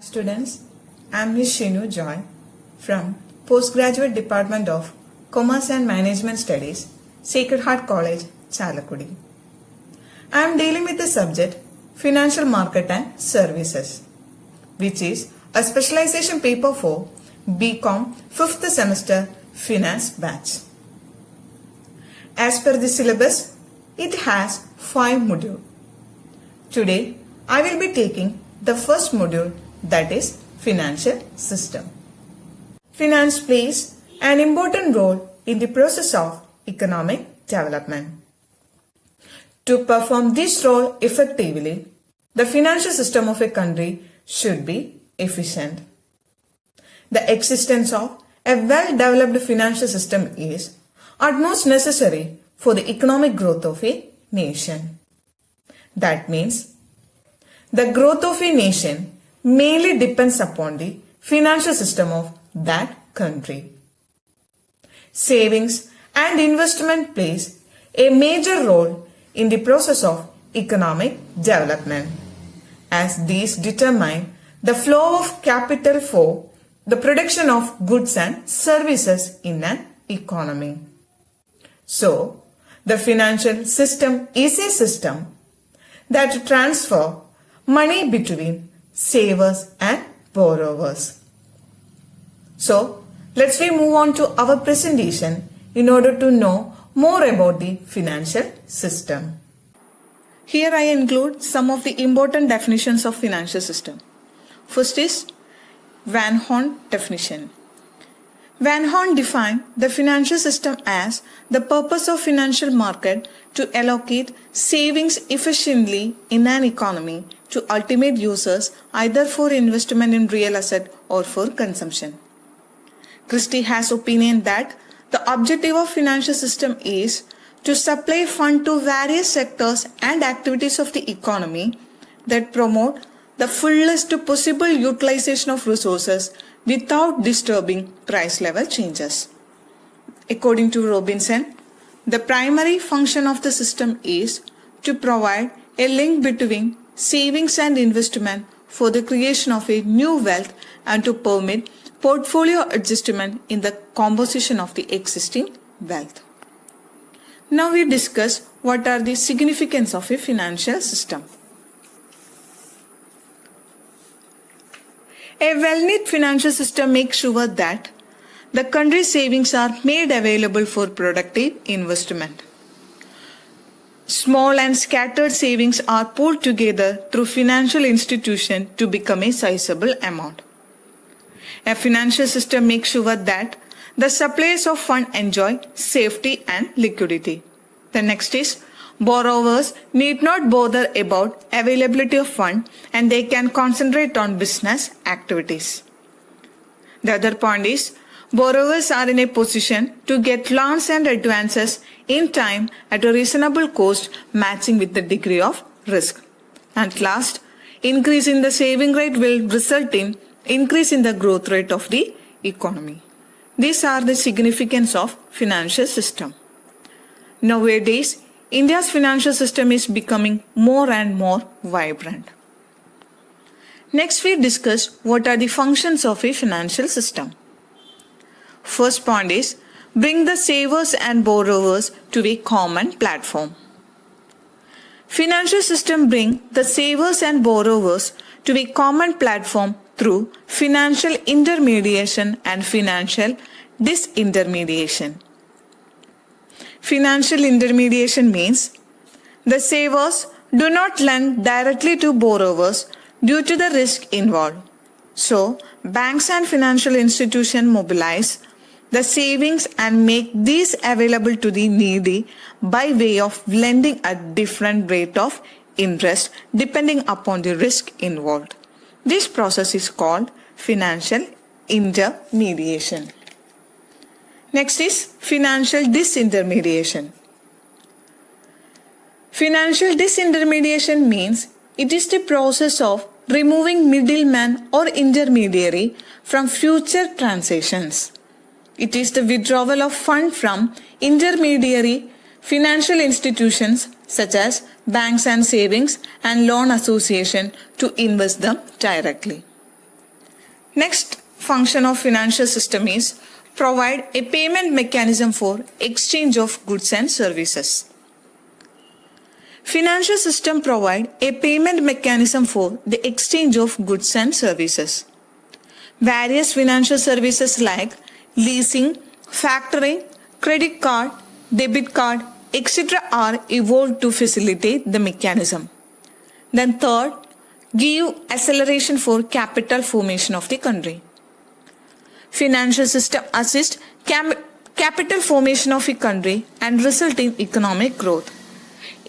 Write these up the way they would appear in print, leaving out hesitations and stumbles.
Students, I am Ms. Shinu Joy from Postgraduate Department of Commerce and Management Studies, Sacred Heart College, Chalakudi. I am dealing with the subject Financial Market and Services, which is a specialization paper for BCom 5th semester Finance batch. As per the syllabus, it has 5 modules. Today, I will be taking the first module, that is financial system. Finance plays an important role in the process of economic development. To perform this role effectively, the financial system of a country should be efficient. The existence of a well-developed financial system is utmost necessary for the economic growth of a nation. That means the growth of a nation mainly depends upon the financial system of that country. Savings and investment plays a major role in the process of economic development, as these determine the flow of capital for the production of goods and services in an economy. So, the financial system is a system that transfers money between savers and borrowers. So, let's move on to our presentation in order to know more about the financial system. Here I include some of the important definitions of financial system. First is Van Horn definition. Van Horn defined the financial system as the purpose of financial market to allocate savings efficiently in an economy to ultimate users either for investment in real asset or for consumption. Christie has opinion that the objective of financial system is to supply fund to various sectors and activities of the economy that promote the fullest possible utilization of resources without disturbing price level changes. According to Robinson, the primary function of the system is to provide a link between savings and investment for the creation of a new wealth and to permit portfolio adjustment in the composition of the existing wealth. Now we discuss what are the significance of a financial system. A well-knit financial system makes sure that the country's savings are made available for productive investment. Small and scattered savings are pulled together through financial institutions to become a sizable amount. A financial system makes sure that the suppliers of funds enjoy safety and liquidity. The next is borrowers need not bother about availability of funds and they can concentrate on business activities. The other point is borrowers are in a position to get loans and advances in time at a reasonable cost matching with the degree of risk. And last, increase in the saving rate will result in increase in the growth rate of the economy. These are the significance of financial system. Nowadays, India's financial system is becoming more and more vibrant. Next, we discuss what are the functions of a financial system. First point is bring the savers and borrowers to a common platform. Financial system bring the savers and borrowers to a common platform through financial intermediation and financial disintermediation. Financial intermediation means the savers do not lend directly to borrowers due to the risk involved. So, banks and financial institutions mobilize the savings and make these available to the needy by way of lending at different rate of interest depending upon the risk involved. This process is called financial intermediation. Next is financial disintermediation. Financial disintermediation means it is the process of removing middleman or intermediary from future transactions. It is the withdrawal of funds from intermediary financial institutions such as banks and savings and loan association to invest them directly. Next function of financial system is provide a payment mechanism for exchange of goods and services. Financial system provide a payment mechanism for the exchange of goods and services. Various financial services like leasing, factoring, credit card, debit card, etc. are evolved to facilitate the mechanism. Then third, give acceleration for capital formation of the country. Financial system assist capital formation of a country and result in economic growth.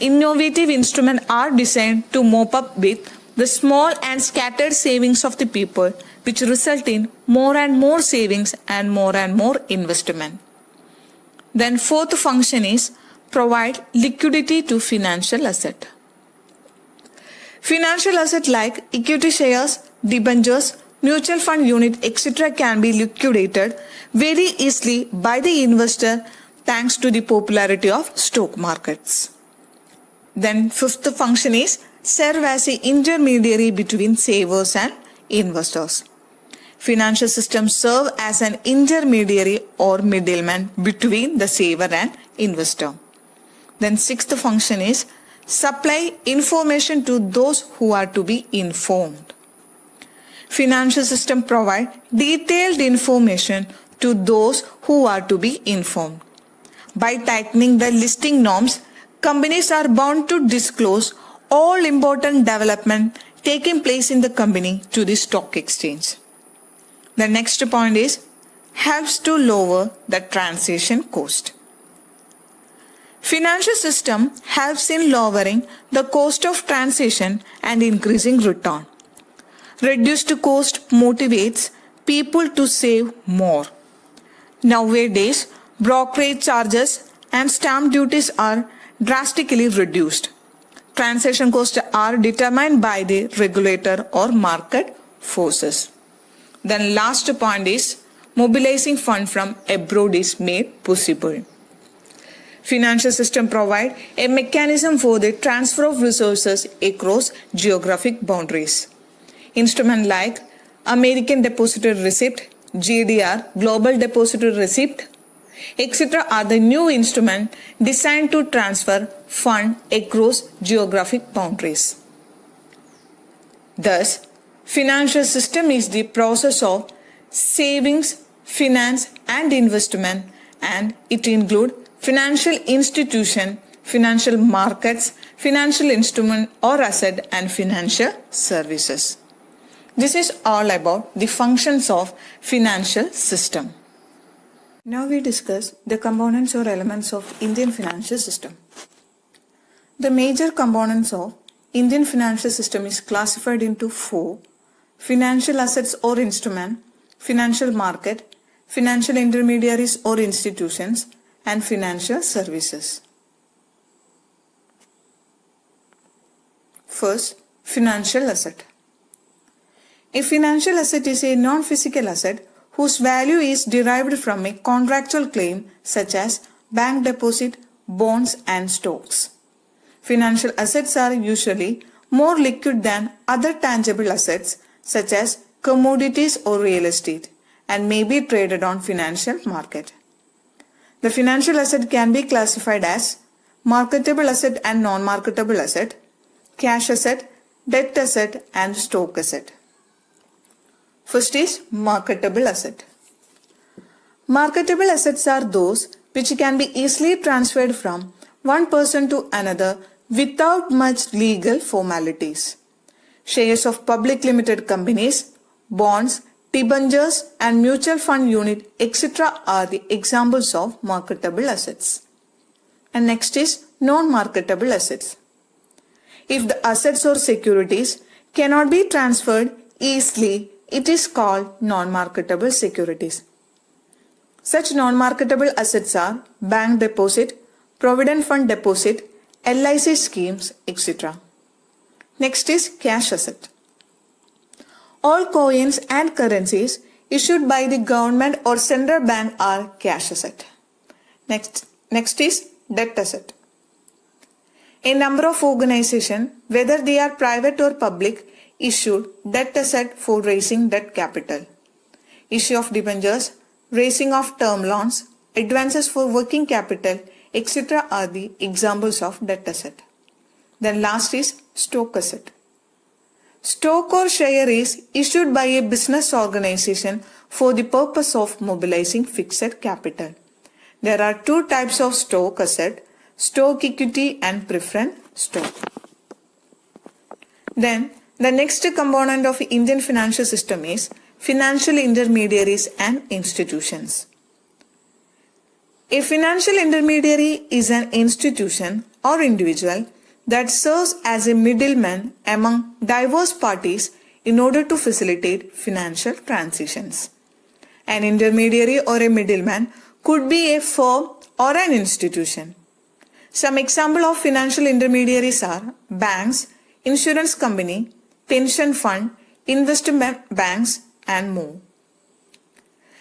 Innovative instruments are designed to mop up with the small and scattered savings of the people, which result in more and more savings and more investment. Then fourth function is provide liquidity to financial asset. Financial asset like equity shares, debentures, mutual fund unit, etc. can be liquidated very easily by the investor thanks to the popularity of stock markets. Then fifth function is serve as an intermediary between savers and investors. Financial systems serve as an intermediary or middleman between the saver and investor. Then sixth function is supply information to those who are to be informed. Financial system provide detailed information to those who are to be informed. By tightening the listing norms, companies are bound to disclose all important development taking place in the company to the stock exchange. The next point is helps to lower the transaction cost. Financial system helps in lowering the cost of transaction and increasing return. Reduced cost motivates people to save more. Nowadays, brokerage charges and stamp duties are drastically reduced. Transaction costs are determined by the regulator or market forces. Then last point is mobilizing fund from abroad is made possible. Financial system provide a mechanism for the transfer of resources across geographic boundaries. Instruments like American Depository Receipt, GDR, Global Depository Receipt, etc. are the new instruments designed to transfer fund across geographic boundaries. Thus, financial system is the process of savings, finance and investment, and it includes financial institution, financial markets, financial instrument or asset and financial services. This is all about the functions of financial system. Now we discuss the components or elements of Indian financial system. The major components of Indian financial system is classified into four: financial assets or instrument, financial market, financial intermediaries or institutions, and financial services. First, financial asset. A financial asset is a non-physical asset whose value is derived from a contractual claim such as bank deposit, bonds, and stocks. Financial assets are usually more liquid than other tangible assets such as commodities or real estate and may be traded on financial market. The financial asset can be classified as marketable asset and non-marketable asset, cash asset, debt asset, and stock asset. First is marketable asset. Marketable assets are those which can be easily transferred from one person to another without much legal formalities. Shares of public limited companies, bonds, debentures and mutual fund unit, etc. are the examples of marketable assets. And next is non-marketable assets. If the assets or securities cannot be transferred easily, it is called non-marketable securities. Such non-marketable assets are bank deposit, provident fund deposit, LIC schemes, etc. Next is cash asset. All coins and currencies issued by the government or central bank are cash asset. Next is debt asset. A number of organizations, whether they are private or public, issued debt asset for raising debt capital. issue of debentures, raising of term loans, advances for working capital, etc. are the examples of debt asset. Then last is stock asset. Stock or share is issued by a business organization for the purpose of mobilizing fixed capital. There are two types of stock asset, stock equity and preference stock. Then the next component of Indian financial system is financial intermediaries and institutions. A financial intermediary is an institution or individual that serves as a middleman among diverse parties in order to facilitate financial transactions. An intermediary or a middleman could be a firm or an institution. Some examples of financial intermediaries are banks, insurance company, pension fund, investment banks, and more.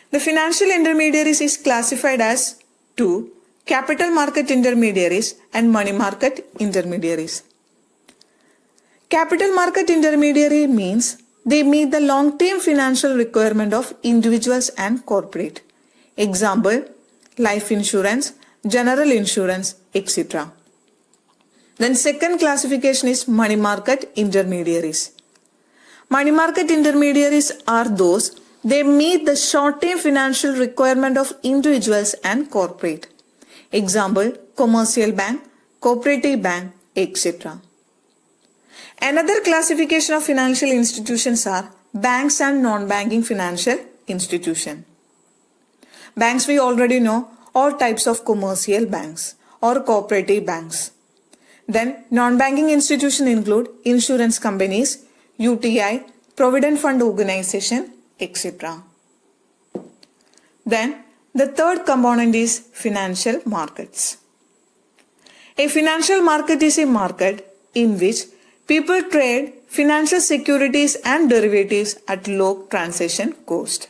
The financial intermediaries is classified as two: capital market intermediaries and money market intermediaries. Capital market intermediary means they meet the long-term financial requirement of individuals and corporate. Example, life insurance, general insurance, etc. Then second classification is money market intermediaries. Money market intermediaries are those they meet the short-term financial requirement of individuals and corporate. Example, commercial bank, cooperative bank, etc. Another classification of financial institutions are banks and non-banking financial institution. Banks we already know, all types of commercial banks or cooperative banks. Then non-banking institutions include insurance companies, UTI, Provident Fund Organization, etc. Then the third component is financial markets. A financial market is a market in which people trade financial securities and derivatives at low transaction cost.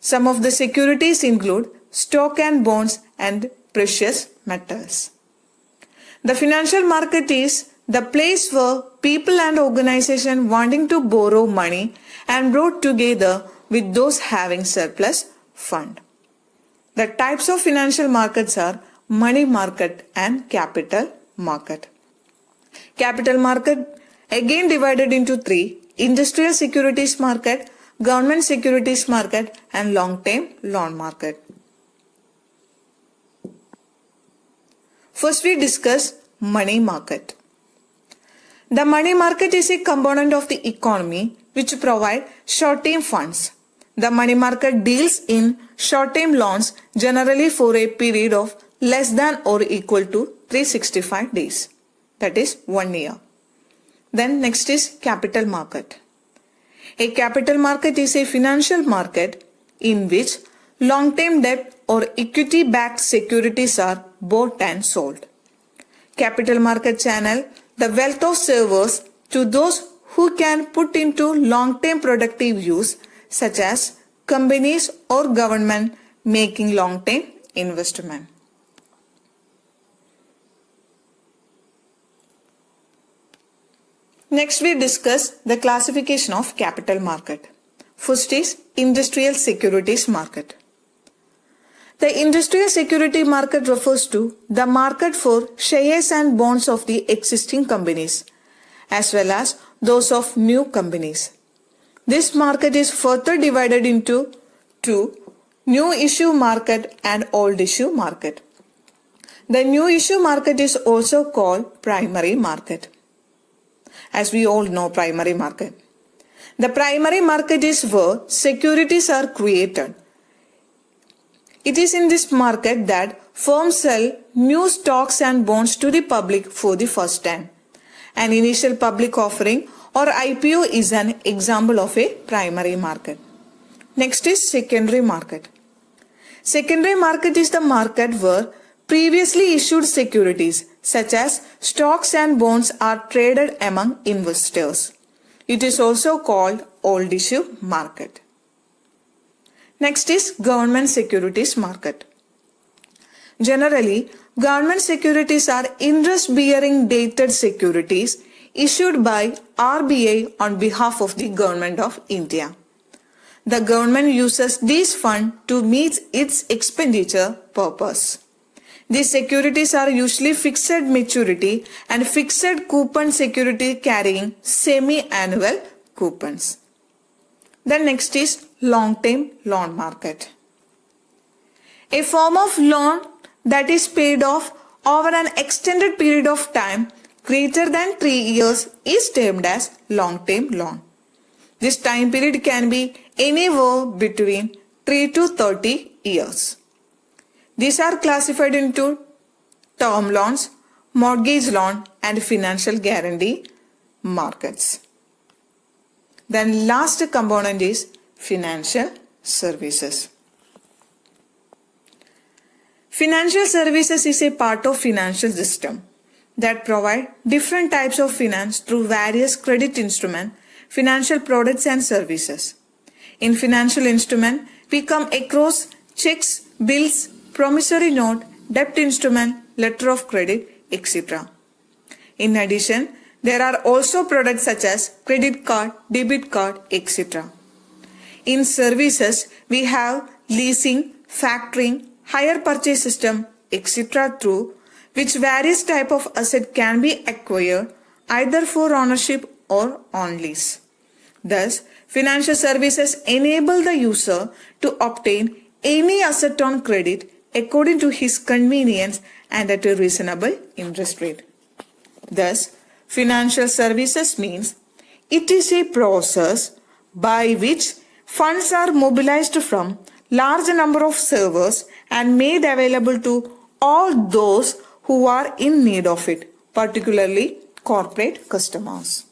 Some of the securities include stock and bonds and precious metals. The financial market is the place where people and organizations wanting to borrow money and brought together with those having surplus fund. The types of financial markets are money market and capital market. Capital market again divided into three: industrial securities market, government securities market, and long-term loan market. First we discuss money market. The money market is a component of the economy which provide short-term funds. The money market deals in short-term loans generally for a period of less than or equal to 365 days. That is 1 year. Then next is capital market. A capital market is a financial market in which long-term debt or equity-backed securities are bought and sold. Capital market channel the wealth of savers to those who can put into long-term productive use, such as companies or government making long-term investment. Next we discuss the classification of capital market. First is industrial securities market. The industrial security market refers to the market for shares and bonds of the existing companies as well as those of new companies. This market is further divided into two: new issue market and old issue market. The new issue market is also called primary market. As we all know, primary market. The primary market is where securities are created. It is in this market that firms sell new stocks and bonds to the public for the first time. An initial public offering or IPO is an example of a primary market. Next is secondary market. Secondary market is the market where previously issued securities such as stocks and bonds are traded among investors. It is also called old issue market. Next is government securities market. Generally, government securities are interest-bearing dated securities issued by RBI on behalf of the Government of India. the government uses these funds to meet its expenditure purpose. These securities are usually fixed maturity and fixed coupon security carrying semi-annual coupons. The next is long-term loan market. A form of loan that is paid off over an extended period of time greater than 3 years is termed as long-term loan. This time period can be anywhere between 3 to 30 years. These are classified into term loans, mortgage loan and financial guarantee markets. Then last component is financial services. Financial services is a part of financial system that provide different types of finance through various credit instruments, financial products and services. In financial instrument, we come across checks, bills, promissory note, debt instrument, letter of credit, etc. In addition, there are also products such as credit card, debit card, etc. In services, we have leasing, factoring, hire purchase system, etc. through which various type of asset can be acquired either for ownership or on lease. Thus, financial services enable the user to obtain any asset on credit according to his convenience and at a reasonable interest rate. Thus, financial services means it is a process by which funds are mobilized from large number of servers and made available to all those who are in need of it, particularly corporate customers.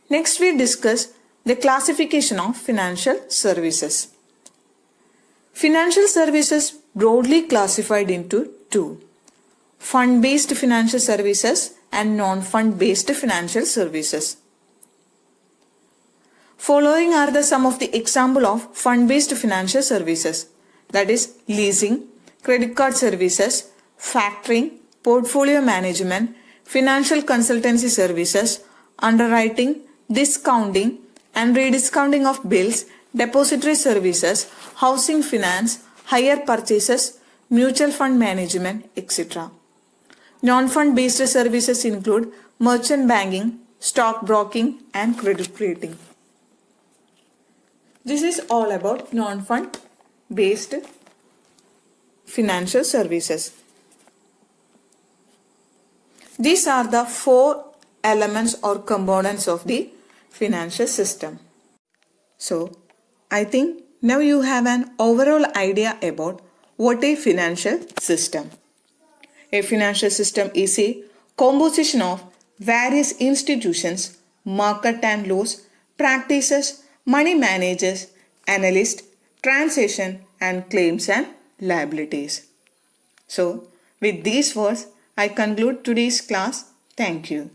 Next, we discuss the classification of financial services. Financial services broadly classified into two: fund-based financial services and non-fund-based financial services. Following are the some of the example of fund-based financial services, that is leasing, credit card services, factoring, portfolio management, financial consultancy services, underwriting, discounting and rediscounting of bills, depository services, housing finance, hire purchases, mutual fund management, etc. Non-fund based services include merchant banking, stock broking and credit rating. This is all about non-fund based financial services. These are the 4 elements or components of the financial system. So, I think now you have an overall idea about what a financial system. A financial system is a composition of various institutions, market and laws, practices, money managers, analysts, transaction and claims and liabilities. So, with these words, I conclude today's class. Thank you.